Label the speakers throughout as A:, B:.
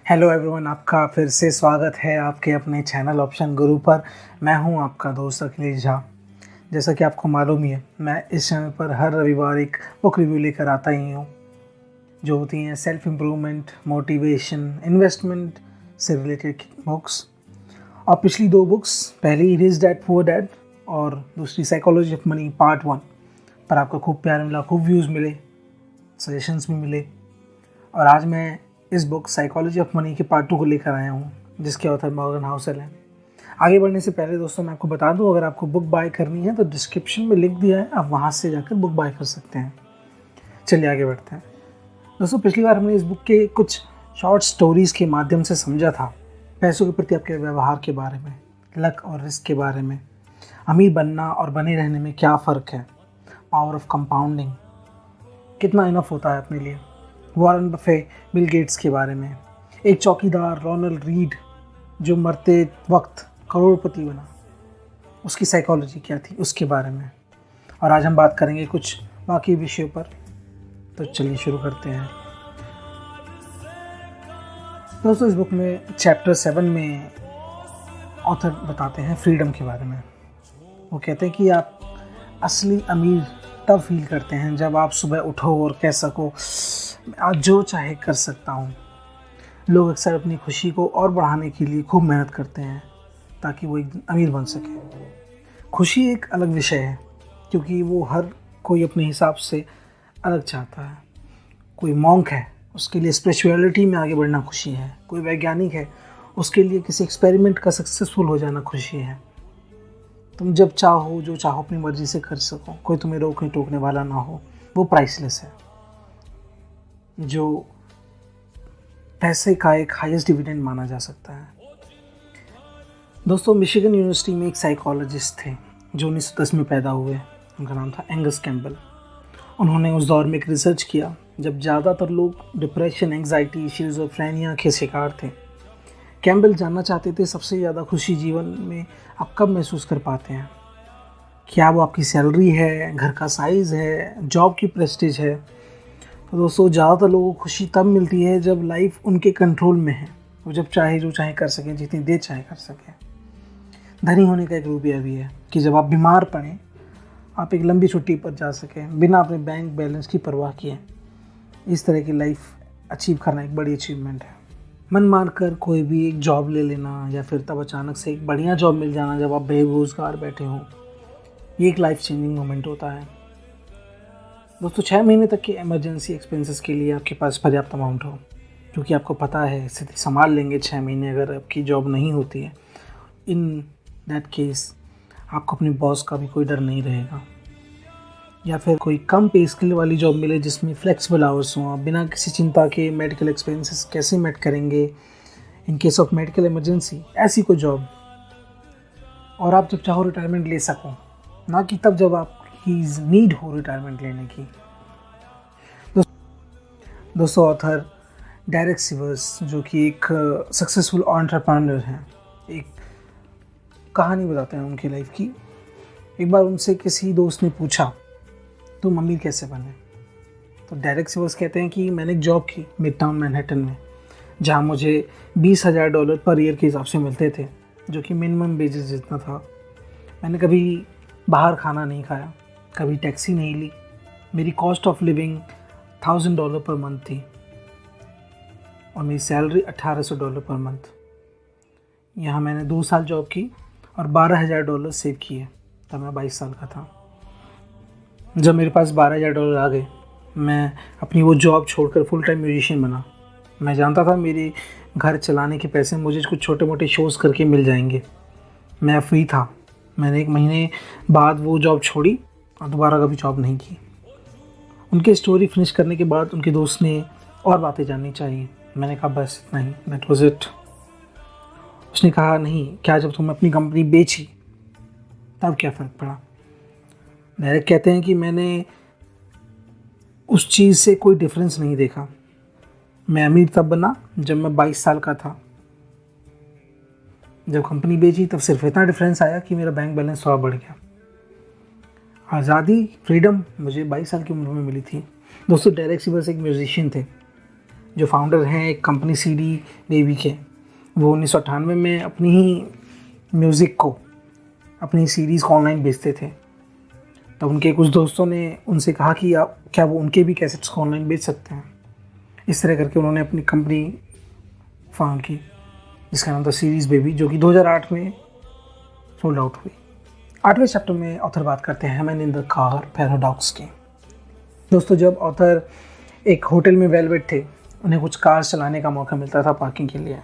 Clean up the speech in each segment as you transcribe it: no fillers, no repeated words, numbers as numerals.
A: Hello everyone, आपका फिर से स्वागत है आपके अपने चैनल ऑप्शन गुरु पर। मैं हूं आपका दोस्त अखिलेश झा। जैसा कि आपको मालूम ही है, मैं इस चैनल पर हर रविवार एक बुक रिव्यू लेकर आता ही हूं, जो होती हैं सेल्फ इम्प्रूवमेंट, मोटिवेशन, इन्वेस्टमेंट से रिलेटेड बुक्स। और पिछली दो बुक्स, पहली रिच डैड पुअर डैड और दूसरी साइकोलॉजी ऑफ मनी पार्ट 1 पर आपको खूब प्यार मिला, खूब व्यूज़ मिले, सजेशंस भी मिले। और आज मैं इस बुक साइकोलॉजी ऑफ मनी के पार्ट 2 को लेकर आया हूँ, जिसके ऑथर मॉर्गन हाउसेल हैं। आगे बढ़ने से पहले दोस्तों मैं आपको बता दूँ, अगर आपको बुक बाय करनी है तो डिस्क्रिप्शन में लिंक दिया है, आप वहाँ से जाकर बुक बाय कर सकते हैं। चलिए आगे बढ़ते हैं दोस्तों। पिछली बार हमने इस बुक के कुछ शॉर्ट स्टोरीज़ के माध्यम से समझा था पैसों के प्रति आपके व्यवहार के बारे में, लक और रिस्क के बारे में, अमीर बनना और बने रहने में क्या फ़र्क है, पावर ऑफ कंपाउंडिंग, कितना इनफ होता है अपने लिए, वॉरेन बफे, बिल गेट्स के बारे में, एक चौकीदार रोनाल्ड रीड जो मरते वक्त करोड़पति बना, उसकी साइकोलॉजी क्या थी उसके बारे में। और आज हम बात करेंगे कुछ बाकी विषयों पर। तो चलिए शुरू करते हैं दोस्तों। इस बुक में चैप्टर 7 में ऑथर बताते हैं फ्रीडम के बारे में। वो कहते हैं कि आप असली अमीर तब फील करते हैं जब आप सुबह उठो और कह सको आज जो चाहे कर सकता हूँ। लोग अक्सर अपनी खुशी को और बढ़ाने के लिए खूब मेहनत करते हैं ताकि वो एक अमीर बन सके। खुशी एक अलग विषय है, क्योंकि वो हर कोई अपने हिसाब से अलग चाहता है। कोई मॉन्क है, उसके लिए स्पिरिचुअलिटी में आगे बढ़ना खुशी है। कोई वैज्ञानिक है, उसके लिए किसी एक्सपेरिमेंट का सक्सेसफुल हो जाना खुशी है। तुम जब चाहो जो चाहो अपनी मर्जी से कर सको, कोई तुम्हें रोकने टोकने वाला ना हो, वो प्राइसलेस है। जो पैसे का एक हाईएस्ट डिविडेंड माना जा सकता है। दोस्तों, मिशिगन यूनिवर्सिटी में एक साइकोलॉजिस्ट थे जो 1910 में पैदा हुए। उनका नाम था एंगस कैम्पबेल। उन्होंने उस दौर में एक रिसर्च किया जब ज़्यादातर लोग डिप्रेशन, एंग्जाइटी, शिज़ोफ्रेनिया के शिकार थे। कैम्पबेल जानना चाहते थे सबसे ज़्यादा खुशी जीवन में आप कब महसूस कर पाते हैं। क्या वो आपकी सैलरी है, घर का साइज़ है, जॉब की प्रेस्टीज है। तो दोस्तों, ज़्यादातर लोगों को खुशी तब मिलती है जब लाइफ उनके कंट्रोल में है। वो जब चाहे जो चाहे कर सकें, जितनी देर चाहे कर सकें। धनी होने का एक रूप भी है कि जब आप बीमार पड़ें, आप एक लंबी छुट्टी पर जा सकें बिना अपने बैंक बैलेंस की परवाह किए। इस तरह की लाइफ अचीव करना एक बड़ी अचीवमेंट है। मन मारकर कोई भी एक जॉब ले लेना या फिर तब अचानक से एक बढ़िया जॉब मिल जाना जब आप बेरोजगार बैठे हों, ये एक लाइफ चेंजिंग मोमेंट होता है। दोस्तों, 6 महीने तक के इमरजेंसी एक्सपेंसेस के लिए आपके पास पर्याप्त अमाउंट हो, क्योंकि आपको पता है स्थिति संभाल लेंगे 6 महीने अगर आपकी जॉब नहीं होती है। इन दैट केस आपको अपने बॉस का भी कोई डर नहीं रहेगा। या फिर कोई कम पे स्किल वाली जॉब मिले जिसमें फ्लेक्सिबल आवर्स हों, आप बिना किसी चिंता के मेडिकल एक्सपेंसेस कैसे मेट करेंगे in case of medical emergency, ऐसी कोई जॉब। और आप जब चाहो रिटायरमेंट ले सको, ना कि तब जब आपकी नीड हो रिटायरमेंट लेने की। दोस्तों, ऑथर डेरेक सीवर्स, जो कि एक सक्सेसफुल एंटरप्रेन्योर हैं, एक कहानी बताते हैं उनकी लाइफ की। एक बार उनसे किसी दोस्त ने पूछा, तुम अमीर कैसे बने? तो डेरेक सीवर्स कहते हैं कि मैंने एक जॉब की मिडटाउन मैनहट्टन में, जहाँ मुझे $20,000 पर ईयर के हिसाब से मिलते थे, जो कि मिनिमम वेजेस जितना था। मैंने कभी बाहर खाना नहीं खाया, कभी टैक्सी नहीं ली। मेरी cost of living $1,000 per month थी और मेरी सैलरी $1,800 पर मंथ। यहाँ मैंने 2 साल जॉब की और $12,000 सेव किए। तब मैं 22 साल का था। जब मेरे पास $12,000 आ गए, मैं अपनी वो जॉब छोड़कर फुल टाइम म्यूजिशियन बना। मैं जानता था मेरे घर चलाने के पैसे मुझे कुछ छोटे मोटे शोज़ करके मिल जाएंगे। मैं फ्री था। मैंने 1 महीने बाद वो जॉब छोड़ी और दोबारा कभी जॉब नहीं की। उनकी स्टोरी फिनिश करने के बाद उनके दोस्त ने और बातें जाननी चाहिए। मैंने कहा बस इतना ही, दैट वाज इट। उसने कहा नहीं, क्या जब तुमने अपनी कंपनी बेची तब क्या फ़र्क पड़ा? डायरेक्ट कहते हैं कि मैंने उस चीज़ से कोई डिफरेंस नहीं देखा। मैं अमीर तब बना जब मैं 22 साल का था। जब कंपनी बेची तब सिर्फ इतना डिफरेंस आया कि मेरा बैंक बैलेंस थोड़ा बढ़ गया। आज़ादी, फ्रीडम मुझे 22 साल की उम्र में मिली थी। दोस्तों, डेरेक सीवर्स एक म्यूजिशियन थे जो फाउंडर हैं एक कंपनी सीडी बेबी के, वो 1998 में अपनी ही म्यूज़िक को, अपनी सीरीज़ को ऑनलाइन बेचते थे। तब उनके कुछ दोस्तों ने उनसे कहा कि आप क्या वो उनके भी कैसेट्स को ऑनलाइन बेच सकते हैं। इस तरह करके उन्होंने अपनी कंपनी फाउंड की जिसका नाम था सीरीज़ बेबी, जो कि 2008 में सोल्ड आउट हुई। 8वें चैप्टर में ऑथर बात करते हैं man in the car paradox की। दोस्तों, जब ऑथर एक होटल में वेलवेट थे, उन्हें कुछ कार चलाने का मौका मिलता था पार्किंग के लिए।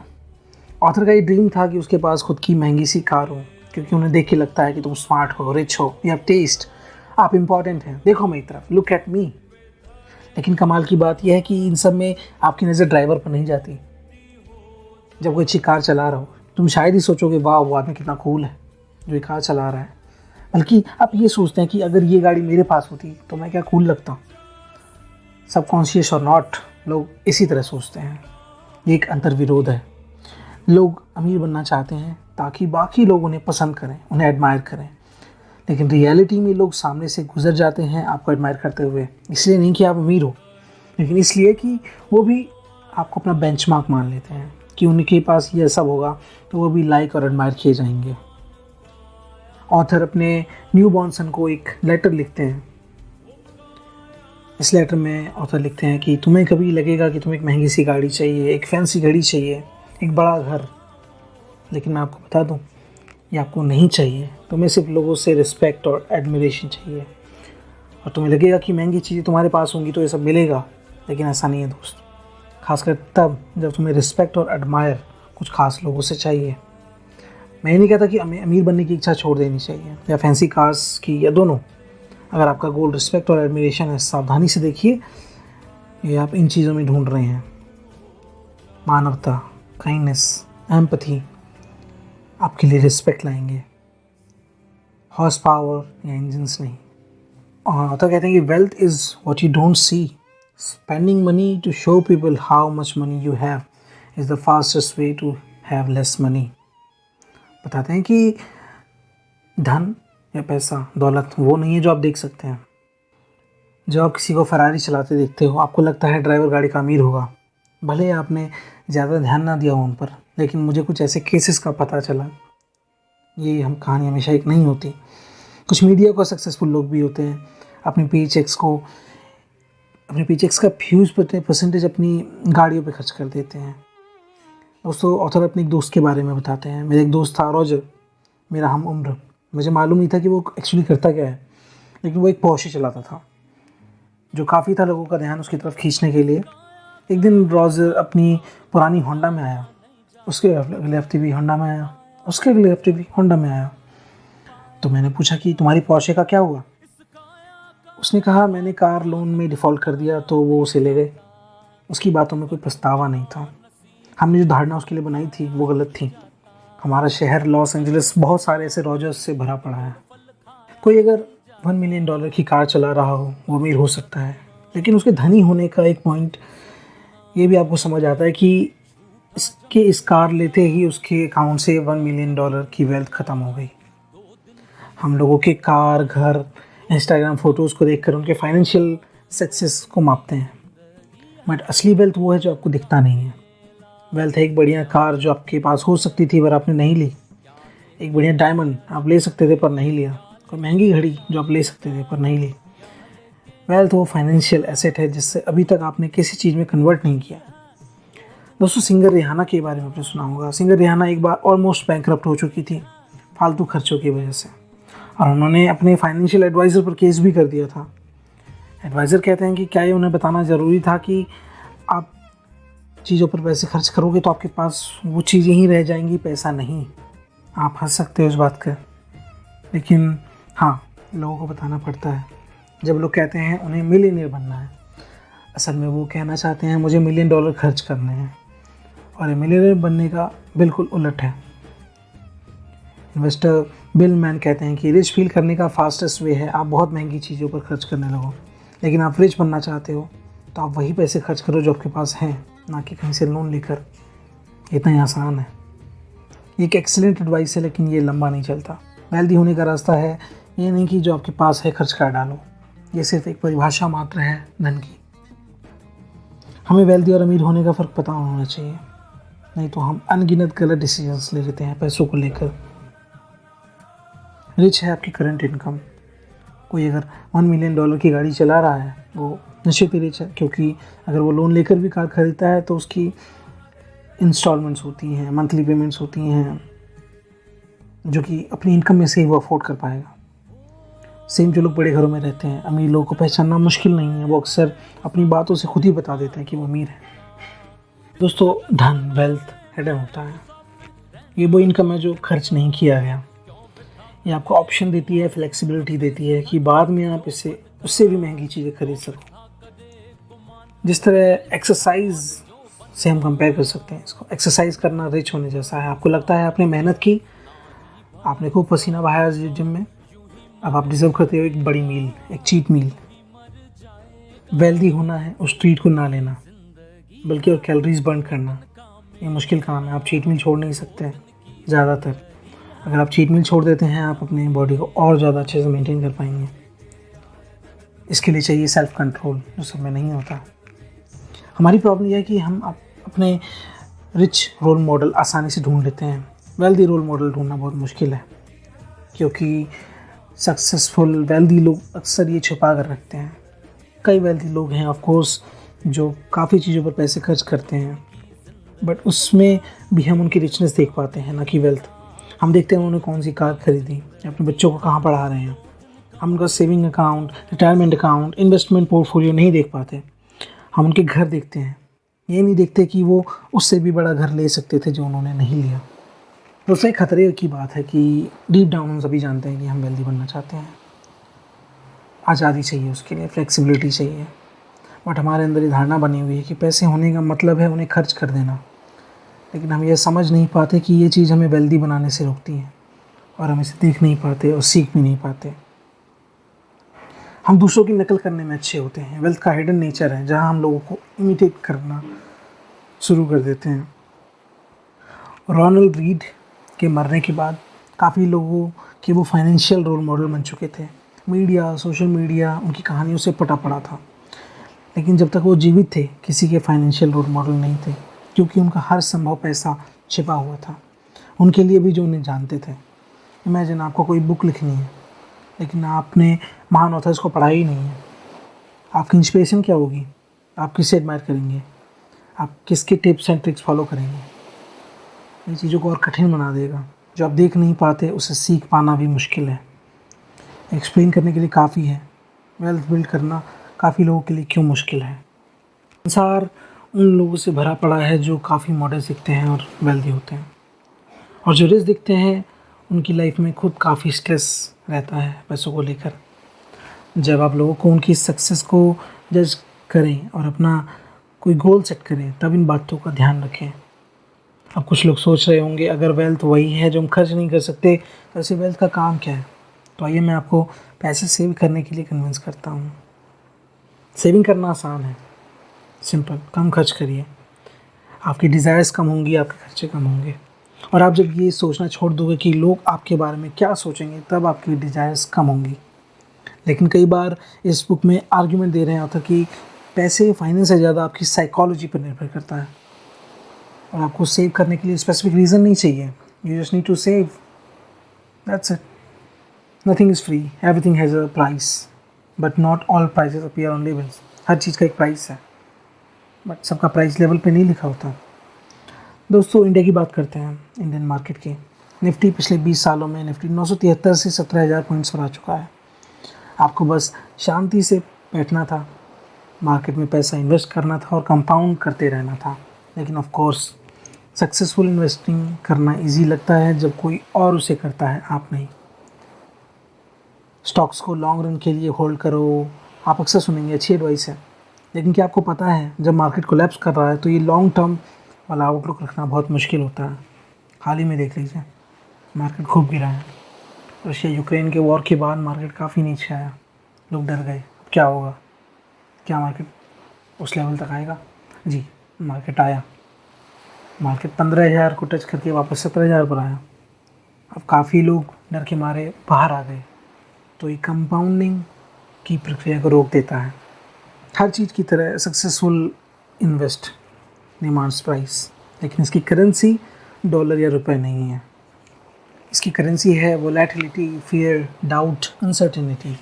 A: ऑथर का ये ड्रीम था कि उसके पास खुद की महंगी सी कार हो, क्योंकि उन्हें देख के लगता है कि तुम स्मार्ट हो, रिच हो, यू हैव टेस्ट, आप इम्पॉर्टेंट हैं, देखो मेरी तरफ, लुक एट मी। लेकिन कमाल की बात यह है कि इन सब में आपकी नज़र ड्राइवर पर नहीं जाती। जब कोई अच्छी कार चला रहा हो, तुम शायद ही सोचोगे वाह वो आदमी कितना कूल है जो ये कार चला रहा है, बल्कि आप ये सोचते हैं कि अगर ये गाड़ी मेरे पास होती तो मैं क्या कूल लगता। सबकॉन्शियस और नॉट, लोग इसी तरह सोचते हैं। ये एक अंतर्विरोध है। लोग अमीर बनना चाहते हैं ताकि बाकी लोग उन्हें पसंद करें, उन्हें एडमायर करें, लेकिन रियलिटी में लोग सामने से गुजर जाते हैं आपको एडमायर करते हुए। इसलिए नहीं कि आप अमीर हो, लेकिन इसलिए कि वो भी आपको अपना बेंचमार्क मान लेते हैं कि उनके पास ये सब होगा तो वो भी लाइक और एडमायर किए जाएंगे। ऑथर अपने न्यू बॉर्न सन को एक लेटर लिखते हैं। इस लेटर में ऑथर लिखते हैं कि तुम्हें कभी लगेगा कि तुम्हें एक महंगी सी गाड़ी चाहिए, एक फैंसी घड़ी चाहिए, एक बड़ा घर, लेकिन मैं आपको बता दूं ये आपको नहीं चाहिए। तुम्हें सिर्फ लोगों से रिस्पेक्ट और एडमिरेशन चाहिए। और तुम्हें लगेगा कि महंगी चीज़ें तुम्हारे पास होंगी तो ये सब मिलेगा, लेकिन ऐसा नहीं है दोस्त। खासकर तब जब तुम्हें रिस्पेक्ट और एडमायर कुछ खास लोगों से चाहिए। मैं ये नहीं कहता कि अमीर बनने की इच्छा छोड़ देनी चाहिए या फैंसी कार्स की, या दोनों। अगर आपका गोल रिस्पेक्ट और एडमिरेशन है, सावधानी से देखिए ये आप इन चीज़ों में ढूंढ रहे हैं। मानवता, काइंडनेस, एम्पैथी आपके लिए रिस्पेक्ट लाएंगे, हॉर्स पावर या इंजन्स नहीं। और तो कहते हैं कि wealth is what you don't see, spending money to show people how much money you have is the fastest way to have less money. बताते हैं कि धन या पैसा, दौलत वो नहीं है जो आप देख सकते हैं। जब आप किसी को फरारी चलाते देखते हो, आपको लगता है ड्राइवर गाड़ी का अमीर होगा, भले आपने ज़्यादा ध्यान ना दिया हो उन पर। लेकिन मुझे कुछ ऐसे केसेस का पता चला, ये हम कहानी हमेशा एक नहीं होती। कुछ मीडिया को सक्सेसफुल लोग भी होते हैं, अपने पेचेक्स का फ्यूज परसेंटेज अपनी गाड़ियों पे खर्च कर देते हैं। दोस्तों, ऑथर अपने एक दोस्त के बारे में बताते हैं। मेरा एक दोस्त था रॉजर, मेरा हम उम्र। मुझे मालूम नहीं था कि वो एक्चुअली करता क्या है, लेकिन वो एक पोर्शे चलाता था जो काफ़ी था लोगों का ध्यान उसकी तरफ खींचने के लिए। एक दिन रॉजर अपनी पुरानी होंडा में आया, उसके अगले हफ्ते भी होंडा में आया, उसके अगले हफ्ते भी होंडा में आया। तो मैंने पूछा कि तुम्हारी पोर्शे का क्या हुआ? उसने कहा मैंने कार लोन में डिफ़ॉल्ट कर दिया तो वो उसे ले गए। उसकी बातों में कोई पछतावा नहीं था। हमने जो धारणा उसके लिए बनाई थी वो गलत थी। हमारा शहर लॉस एंजलिस बहुत सारे ऐसे रॉजर्स से भरा पड़ा है। कोई अगर $1 मिलियन की कार चला रहा हो वो अमीर हो सकता है, लेकिन उसके धनी होने का एक पॉइंट ये भी आपको समझ आता है कि इस कार लेते ही उसके अकाउंट से $1 मिलियन की वेल्थ ख़त्म हो गई। हम लोगों के कार, घर, इंस्टाग्राम फ़ोटोज़ को देखकर उनके फाइनेंशियल सक्सेस को मापते हैं, बट असली वेल्थ वो है जो आपको दिखता नहीं है। वेल्थ है एक बढ़िया कार जो आपके पास हो सकती थी पर आपने नहीं ली, एक बढ़िया डायमंड आप ले सकते थे पर नहीं लिया, कोई महंगी घड़ी जो आप ले सकते थे पर नहीं ली। वेल्थ वो फाइनेंशियल एसेट है जिससे अभी तक आपने किसी चीज़ में कन्वर्ट नहीं किया। दोस्तों, सिंगर रिहाना के बारे में आपने सुना होगा। सिंगर रिहाना एक बार ऑलमोस्ट बैंकरप्ट हो चुकी थी फालतू खर्चों की वजह से, और उन्होंने अपने फाइनेंशियल एडवाइज़र पर केस भी कर दिया था। एडवाइज़र कहते हैं कि क्या ये उन्हें बताना ज़रूरी था कि आप चीज़ों पर पैसे खर्च करोगे तो आपके पास वो चीज़ें ही रह जाएंगी, पैसा नहीं। आप हंस सकते हो इस बात का, लेकिन हाँ, लोगों को बताना पड़ता है। जब लोग कहते हैं उन्हें मिलियनेयर बनना है, असल में वो कहना चाहते हैं मुझे $1 मिलियन खर्च करने हैं, और मिलियनेयर बनने का बिल्कुल उलट है। इन्वेस्टर बिल मैन कहते हैं कि रिच फील करने का फास्टेस्ट वे है आप बहुत महंगी चीज़ों पर खर्च करने लगो। लेकिन आप रिच बनना चाहते हो तो आप वही पैसे खर्च करो जो आपके पास हैं, ना कि कहीं से लोन लेकर। इतना ही आसान है। ये एक एक्सीलेंट एडवाइस है, लेकिन ये लंबा नहीं चलता। वेल्दी होने का रास्ता है ये नहीं कि जो आपके पास है खर्च कर डालो। ये सिर्फ एक परिभाषा मात्र है धन की। हमें वेल्दी और अमीर होने का फ़र्क पता होना चाहिए, नहीं तो हम अनगिनत गलत डिसीजंस ले लेते हैं पैसों को लेकर। रिच है आपकी करंट इनकम। कोई अगर $1 मिलियन की गाड़ी चला रहा है वो नशे पे रिच है, क्योंकि अगर वो लोन लेकर भी कार खरीदता है तो उसकी इंस्टॉलमेंट्स होती हैं, मंथली पेमेंट्स होती हैं, जो कि अपनी इनकम में से ही वो अफोर्ड कर पाएगा। सेम जो लोग बड़े घरों में रहते हैं, अमीर लोगों को पहचानना मुश्किल नहीं है, वो अक्सर अपनी बातों से खुद ही बता देते हैं कि वो अमीर है। दोस्तों, धन, वेल्थ हिडन होता है। ये वो इनकम है जो खर्च नहीं किया गया। ये आपको ऑप्शन देती है, फ्लेक्सिबिलिटी देती है कि बाद में आप इससे उससे भी महंगी चीज़ें खरीद सको। जिस तरह एक्सरसाइज से हम कंपेयर कर सकते हैं इसको, एक्सरसाइज करना रिच होने जैसा है। आपको लगता है आपने मेहनत की, आपने खूब पसीना बहाया जिम में, अब आप डिज़र्व करते हो एक बड़ी मील, एक चीट मील। वेल्दी होना है उस ट्रीट को ना लेना, बल्कि और कैलोरीज बर्न करना। ये मुश्किल काम है, आप चीट मील छोड़ नहीं सकते ज़्यादातर। अगर आप चीट मील छोड़ देते हैं, आप अपनी बॉडी को और ज़्यादा अच्छे से मेंटेन कर पाएंगे। इसके लिए चाहिए सेल्फ कंट्रोल, जो सब में नहीं होता। हमारी प्रॉब्लम यह है कि हम अपने रिच रोल मॉडल आसानी से ढूंढ लेते हैं, वेल्दी रोल मॉडल ढूंढना बहुत मुश्किल है, क्योंकि सक्सेसफुल वेल्दी लोग अक्सर ये छुपा कर रखते हैं। कई वेल्दी लोग हैं ऑफ कोर्स जो काफ़ी चीज़ों पर पैसे खर्च करते हैं, बट उसमें भी हम उनकी रिचनेस देख पाते हैं, ना कि वेल्थ। हम देखते हैं उन्होंने कौन सी कार खरीदी, अपने बच्चों को कहाँ पढ़ा रहे हैं। हम उनका saving account, retirement account, investment portfolio नहीं देख पाते। हम उनके घर देखते हैं, ये नहीं देखते कि वो उससे भी बड़ा घर ले सकते थे जो उन्होंने नहीं लिया। तो उससे खतरे की बात है कि डीप डाउन हम सभी जानते हैं कि हम वेल्दी बनना चाहते हैं। आज़ादी चाहिए, उसके लिए फ्लेक्सिबिलिटी चाहिए, बट हमारे अंदर ये धारणा बनी हुई है कि पैसे होने का मतलब है उन्हें खर्च कर देना। लेकिन हम ये समझ नहीं पाते कि ये चीज़ हमें वेल्दी बनाने से रोकती है, और हम इसे देख नहीं पाते और सीख भी नहीं पाते। हम दूसरों की नकल करने में अच्छे होते हैं। वेल्थ का हिडन नेचर है, जहाँ हम लोगों को इमिटेट करना शुरू कर देते हैं। रोनाल्ड रीड के मरने के बाद काफ़ी लोगों के वो फाइनेंशियल रोल मॉडल बन चुके थे। मीडिया, सोशल मीडिया उनकी कहानियों से पटा पड़ा था, लेकिन जब तक वो जीवित थे किसी के फाइनेंशियल रोल मॉडल नहीं थे, क्योंकि उनका हर संभव पैसा छिपा हुआ था उनके लिए भी जो उन्हें जानते थे। इमेजिन आपको कोई बुक लिखनी है, लेकिन आपने महान ऑथर्स को पढ़ा ही नहीं है। आपकी इंस्पिरेशन क्या होगी? आप किससे एडमायर करेंगे? आप किसके टिप्स एंड ट्रिक्स फॉलो करेंगे? ये चीज़ों को और कठिन बना देगा। जो आप देख नहीं पाते उसे सीख पाना भी मुश्किल है। एक्सप्लेन करने के लिए काफ़ी है, वेल्थ बिल्ड करना काफ़ी लोगों के लिए क्यों मुश्किल है। संसार उन लोगों से भरा पड़ा है जो काफ़ी मॉडर्न दिखते हैं और वेल्दी होते हैं, और जो रिच दिखते हैं उनकी लाइफ में खुद काफ़ी स्ट्रेस रहता है पैसों को लेकर। जब आप लोगों को उनकी सक्सेस को जज करें और अपना कोई गोल सेट करें, तब इन बातों का ध्यान रखें। अब कुछ लोग सोच रहे होंगे, अगर वेल्थ वही है जो हम खर्च नहीं कर सकते, तो ऐसे वेल्थ का काम क्या है? तो आइए मैं आपको पैसे सेव करने के लिए कन्विंस करता हूँ। सेविंग करना आसान है, सिंपल। कम खर्च करिए, आपकी डिज़ायर्स कम होंगी, आपके खर्चे कम होंगे। और आप जब ये सोचना छोड़ दोगे कि लोग आपके बारे में क्या सोचेंगे, तब आपकी डिज़ायर्स कम होंगी। लेकिन कई बार इस बुक में आर्ग्यूमेंट दे रहे हैं ऑथर कि पैसे फाइनेंस से ज़्यादा आपकी साइकोलॉजी पर निर्भर करता है, और आपको सेव करने के लिए स्पेसिफिक रीज़न नहीं चाहिए। You just need to save, that's it. Nothing is free, everything has a price, but not all prices appear on labels. हर चीज़ का एक प्राइस है, बट सबका प्राइस लेवल पे नहीं लिखा होता। दोस्तों, इंडिया की बात करते हैं, इंडियन मार्केट की। निफ्टी पिछले 20 सालों में निफ्टी 973 से 17,000 पॉइंट्स पर आ चुका है। आपको बस शांति से बैठना था, मार्केट में पैसा इन्वेस्ट करना था और कंपाउंड करते रहना था। लेकिन ऑफ कोर्स सक्सेसफुल इन्वेस्टिंग करना इजी लगता है जब कोई और उसे करता है, आप नहीं। स्टॉक्स को लॉन्ग रन के लिए होल्ड करो, आप अक्सर सुनेंगे, अच्छी एडवाइस है। लेकिन क्या आपको पता है, जब मार्केट कोलैप्स कर रहा है तो ये लॉन्ग टर्म वाला आउटलुक रखना बहुत मुश्किल होता है। हाल ही में देख लीजिए, मार्केट खूब गिरा है। रशिया यूक्रेन के वॉर के बाद मार्केट काफ़ी नीचे आया, लोग डर गए, क्या होगा, क्या मार्केट उस लेवल तक आएगा? जी, मार्केट आया। मार्केट 15,000 को टच करके वापस 17,000 पर आया। अब काफ़ी लोग डर के मारे बाहर आ गए। तो ये कंपाउंडिंग की प्रक्रिया को रोक देता है। हर चीज़ की तरह सक्सेसफुल इन्वेस्ट डिमांड्स प्राइस, लेकिन इसकी करेंसी डॉलर या रुपए नहीं है। इसकी करेंसी है volatility, fear, doubt, uncertainty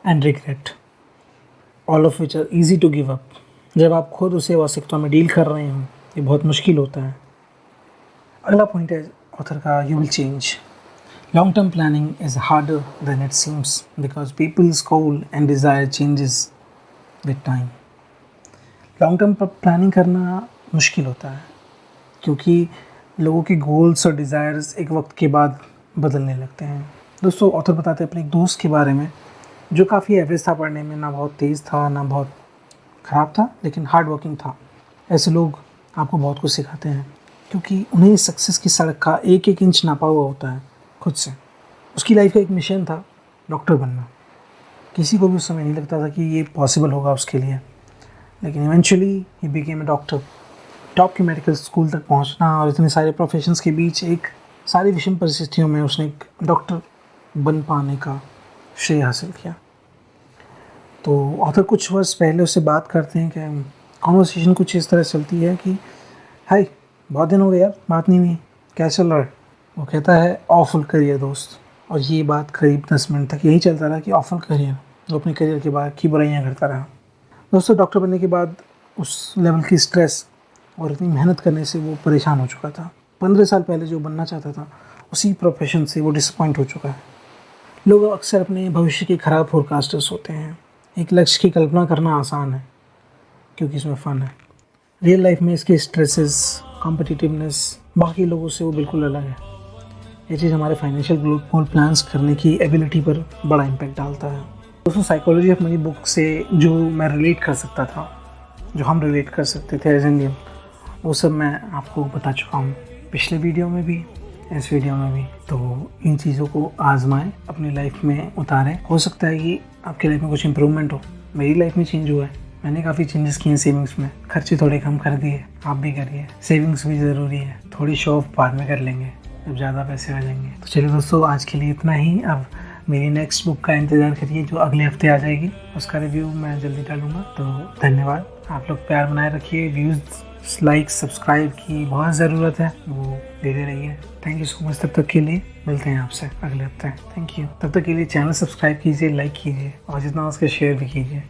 A: and regret, all of which are easy to give up. जब आप खुद उसे आवश्यकता में डील कर रहे हों, ये बहुत मुश्किल होता है। अगला पॉइंट है ऑथर का, you will change. Long term planning is harder than it seems because people's goal and desire changes with time. Long term planning करना मुश्किल होता है क्योंकि लोगों के गोल्स और डिज़ायर्स एक वक्त के बाद बदलने लगते हैं। दोस्तों, ऑथर बताते हैं अपने एक दोस्त के बारे में जो काफ़ी एवरेज था पढ़ने में, ना बहुत तेज़ था ना बहुत ख़राब था, लेकिन हार्ड वर्किंग था। ऐसे लोग आपको बहुत कुछ सिखाते हैं क्योंकि उन्हें सक्सेस की सड़क का एक एक इंच नापा हुआ होता है खुद से। उसकी लाइफ का एक मिशन था डॉक्टर बनना। किसी को भी उस समय नहीं लगता था कि ये पॉसिबल होगा उसके लिए, लेकिन eventually he became a doctor. Top के मेडिकल स्कूल तक पहुंचना और इतने सारे प्रोफेशंस के बीच एक सारी विषम परिस्थितियों में उसने एक डॉक्टर बन पाने का श्रेय हासिल किया। तो ऑथर कुछ वर्ष पहले उससे बात करते हैं कि कॉन्वर्सेशन कुछ इस तरह चलती है कि हाय, बहुत दिन हो गए यार, बात नहीं हुई, क्या चल रहा है। वो कहता है ऑफुल करियर दोस्त। और ये बात करीब 10 मिनट तक यही चलता रहा कि ऑफुल करियर। वो अपने करियर के बाद की बुराइयाँ करता रहा। दोस्तों, डॉक्टर बनने के बाद उस लेवल की स्ट्रेस और इतनी मेहनत करने से वो परेशान हो चुका था। 15 साल पहले जो बनना चाहता था उसी प्रोफेशन से वो डिसअपॉइंट हो चुका है। लोग अक्सर अपने भविष्य के ख़राब फोरकास्टर्स होते हैं। एक लक्ष्य की कल्पना करना आसान है क्योंकि इसमें फ़न है। रियल लाइफ में इसके स्ट्रेसेस, कॉम्पिटिटिवनेस बाकी लोगों से वो बिल्कुल अलग है। ये चीज़ हमारे फाइनेंशियल गोल प्लान्स करने की एबिलिटी पर बड़ा इम्पैक्ट डालता है। दोस्तों, साइकोलॉजी ऑफ मनी बुक से जो मैं रिलेट कर सकता था, जो हम रिलेट कर सकते थे एज इंडियन, वो सब मैं आपको बता चुका हूँ पिछले वीडियो में भी, इस वीडियो में भी। तो इन चीज़ों को आजमाएं, अपनी लाइफ में उतारें। हो सकता है कि आपकी लाइफ में कुछ इंप्रूवमेंट हो। मेरी लाइफ में चेंज हुआ है। मैंने काफ़ी चेंजेस किए हैं सेविंग्स में, खर्चे थोड़े कम कर दिए। आप भी करिए, सेविंग्स भी ज़रूरी है। थोड़ी शो ऑफ बाद में कर लेंगे जब ज़्यादा पैसे आ जाएंगे। तो चलिए दोस्तों, आज के लिए इतना ही। अब मेरी नेक्स्ट बुक का इंतज़ार करिए जो अगले हफ्ते आ जाएगी। उसका रिव्यू मैं जल्दी डालूँगा। तो धन्यवाद। आप लोग प्यार बनाए रखिए। व्यूज़, लाइक, सब्सक्राइब की बहुत ज़रूरत है, वो देते रहिए। Thank you so much. तब तक के लिए मिलते हैं आपसे अगले हफ्ते। Thank you. तब तक के लिए चैनल सब्सक्राइब कीजिए, लाइक कीजिए और जितना उसके शेयर भी कीजिए।